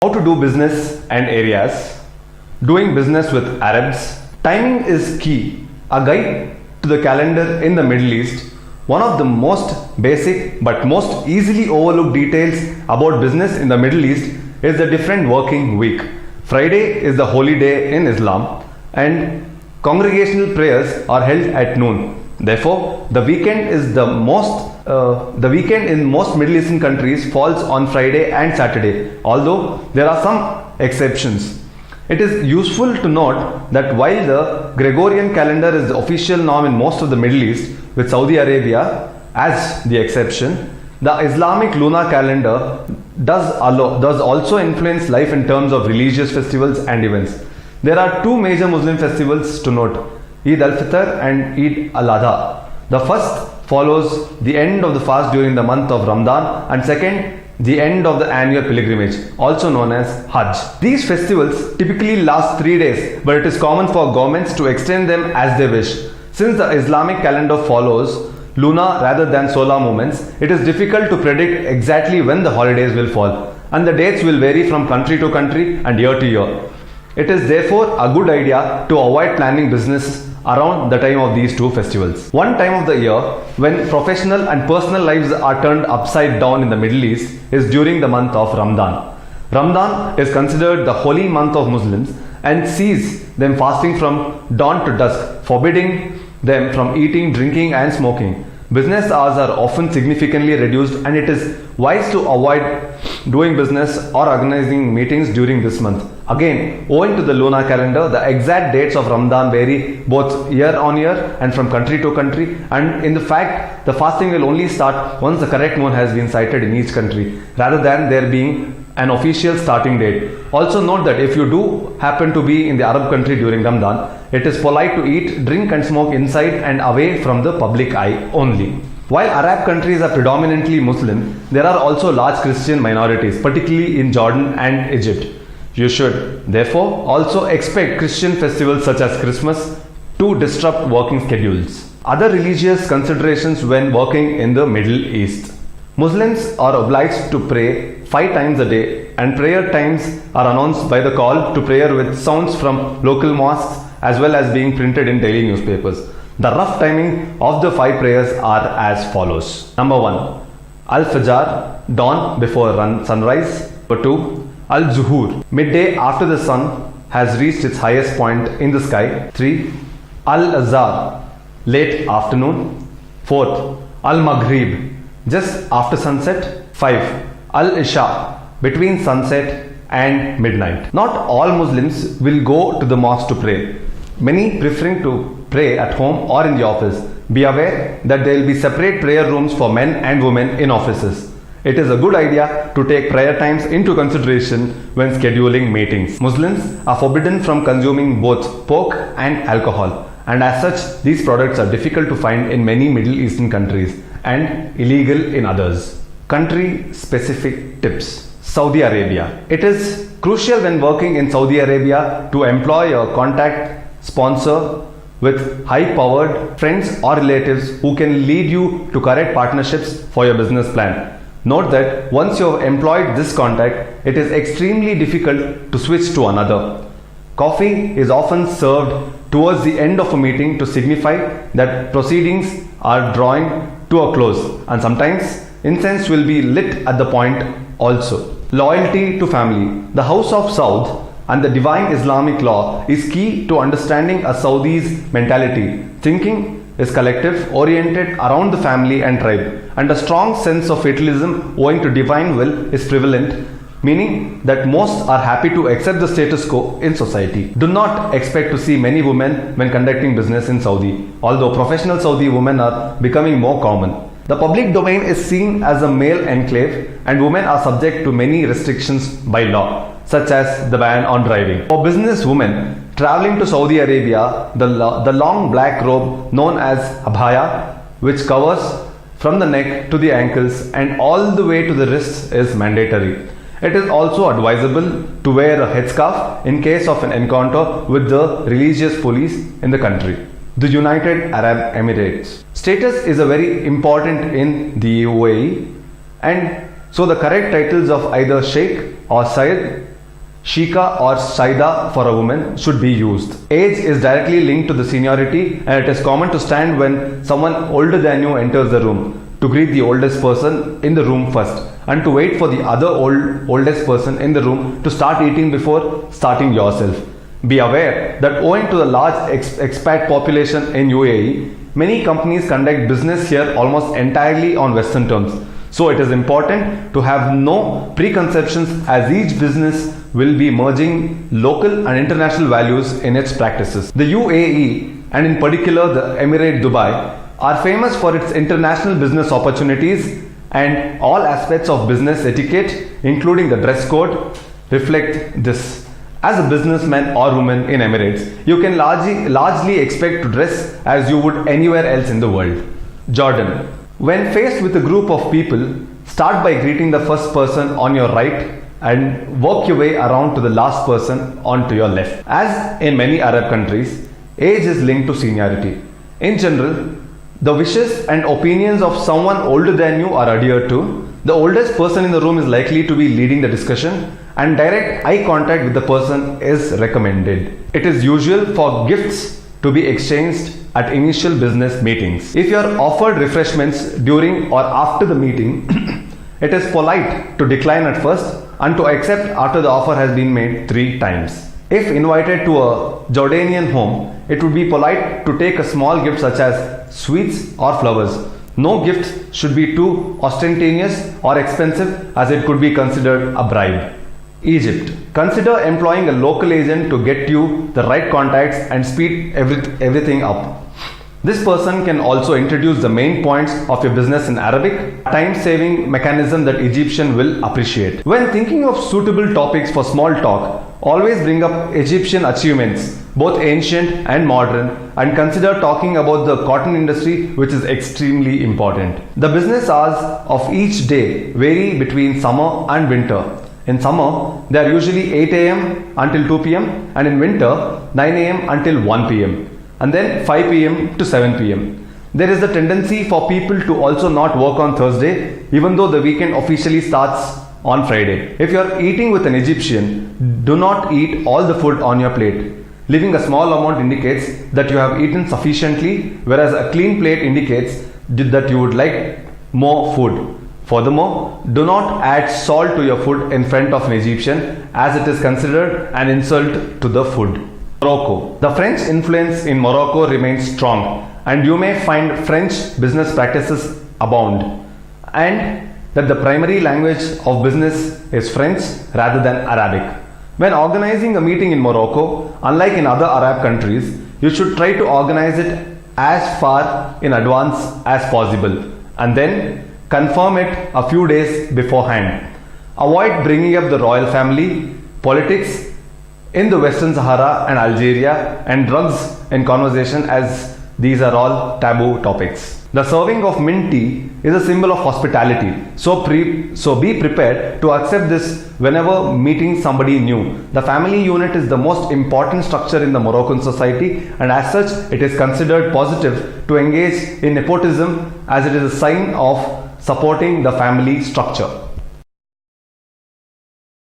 How to do business and areas, doing business with Arabs. Timing is key. A guide to the calendar in the Middle East. One of the most basic but most easily overlooked details about business in the Middle East is the different working week. Friday is the holy day in Islam and congregational prayers are held at noon. Therefore, the weekend in most Middle Eastern countries falls on Friday and Saturday, although there are some exceptions. It is useful to note that while the Gregorian calendar is the official norm in most of the Middle East, with Saudi Arabia as the exception, the Islamic lunar calendar does also influence life in terms of religious festivals and events. There are two major Muslim festivals to note: Eid al-Fitr and Eid al-Adha. The first follows the end of the fast during the month of Ramadan, and second, the end of the annual pilgrimage, also known as Hajj. These festivals typically last 3 days, but it is common for governments to extend them as they wish. Since the Islamic calendar follows lunar rather than solar movements, it is difficult to predict exactly when the holidays will fall, and the dates will vary from country to country and year to year. It is therefore a good idea to avoid planning business around the time of these two festivals. One time of the year when professional and personal lives are turned upside down in the Middle East is during the month of Ramadan. Ramadan is considered the holy month of Muslims and sees them fasting from dawn to dusk, forbidding them from eating, drinking and smoking. Business hours are often significantly reduced, and it is wise to avoid doing business or organizing meetings during this month. Again, owing to the lunar calendar, the exact dates of Ramadan vary both year on year and from country to country, and in the fact, the fasting will only start once the correct moon has been sighted in each country, rather than there being an official starting date. Also note that if you do happen to be in the Arab country during Ramadan, it is polite to eat, drink and smoke inside and away from the public eye only. While Arab countries are predominantly Muslim, there are also large Christian minorities, particularly in Jordan and Egypt. You should therefore also expect Christian festivals such as Christmas to disrupt working schedules. Other religious considerations when working in the Middle East. Muslims are obliged to pray 5 times a day, and prayer times are announced by the call to prayer with sounds from local mosques as well as being printed in daily newspapers. The rough timing of the 5 prayers are as follows. Number 1, Al-Fajr, dawn before sunrise. Number 2, Al-Zuhur, midday after the sun has reached its highest point in the sky. 3, Al-Azhar, late afternoon. 4th, Al-Maghrib, just after sunset. 5, Al-Isha, between sunset and midnight. Not all Muslims will go to the mosque to pray, many preferring to pray at home or in the office. Be aware that there will be separate prayer rooms for men and women in offices. It is a good idea to take prayer times into consideration when scheduling meetings. Muslims are forbidden from consuming both pork and alcohol, and as such, these products are difficult to find in many Middle Eastern countries and illegal in others. Country specific tips. Saudi Arabia. It is crucial when working in Saudi Arabia to employ a contact sponsor with high powered friends or relatives who can lead you to correct partnerships for your business plan. Note that once you have employed this contact, it is extremely difficult to switch to another. Coffee is often served towards the end of a meeting to signify that proceedings are drawing to a close, and sometimes incense will be lit at the point also. Loyalty to family. The House of Saud and the divine Islamic law is key to understanding a Saudi's mentality. Thinking is collective, oriented around the family and tribe, and a strong sense of fatalism owing to divine will is prevalent, meaning that most are happy to accept the status quo in society. Do not expect to see many women when conducting business in Saudi, although professional Saudi women are becoming more common. The public domain is seen as a male enclave, and women are subject to many restrictions by law, such as the ban on driving. For business women traveling to Saudi Arabia, the long black robe known as abaya, which covers from the neck to the ankles and all the way to the wrists, is mandatory. It is also advisable to wear a headscarf in case of an encounter with the religious police in the country. The United Arab Emirates. Status is a very important in the UAE, and so the correct titles of either Sheikh or Sayyid Shika or Shaida for a woman should be used. Age is directly linked to the seniority, and it is common to stand when someone older than you enters the room, to greet the oldest person in the room first, and to wait for the other oldest person in the room to start eating before starting yourself. Be aware that owing to the large expat population in UAE, many companies conduct business here almost entirely on Western terms. So it is important to have no preconceptions, as each business will be merging local and international values in its practices. The UAE, and in particular the Emirate Dubai, are famous for its international business opportunities, and all aspects of business etiquette, including the dress code, reflect this. As a businessman or woman in Emirates, you can largely expect to dress as you would anywhere else in the world. Jordan. When faced with a group of people, start by greeting the first person on your right and work your way around to the last person on to your left. As in many Arab countries, age is linked to seniority. In general, the wishes and opinions of someone older than you are adhered to. The oldest person in the room is likely to be leading the discussion, and direct eye contact with the person is recommended. It is usual for gifts to be exchanged at initial business meetings. If you are offered refreshments during or after the meeting, it is polite to decline at first and to accept after the offer has been made 3 times. If invited to a Jordanian home, it would be polite to take a small gift such as sweets or flowers. No gift should be too ostentatious or expensive, as it could be considered a bribe. Egypt. Consider employing a local agent to get you the right contacts and speed everything up. This person can also introduce the main points of your business in Arabic, a time-saving mechanism that Egyptian will appreciate. When thinking of suitable topics for small talk, always bring up Egyptian achievements, both ancient and modern, and consider talking about the cotton industry, which is extremely important. The business hours of each day vary between summer and winter. In summer, they are usually 8 a.m. until 2 p.m. and in winter, 9 a.m. until 1 p.m. and then 5 p.m. to 7 p.m. There is a tendency for people to also not work on Thursday, even though the weekend officially starts on Friday. If you are eating with an Egyptian, do not eat all the food on your plate. Leaving a small amount indicates that you have eaten sufficiently, whereas a clean plate indicates that you would like more food. Furthermore, do not add salt to your food in front of an Egyptian, as it is considered an insult to the food. Morocco. The French influence in Morocco remains strong, and you may find French business practices abound, and that the primary language of business is French rather than Arabic. When organizing a meeting in Morocco, unlike in other Arab countries, you should try to organize it as far in advance as possible, and then confirm it a few days beforehand. Avoid bringing up the royal family, politics in the Western Sahara and Algeria, and drugs in conversation, as these are all taboo topics. The serving of mint tea is a symbol of hospitality, so be prepared to accept this whenever meeting somebody new. The family unit is the most important structure in the Moroccan society, and as such it is considered positive to engage in nepotism, as it is a sign of supporting the family structure.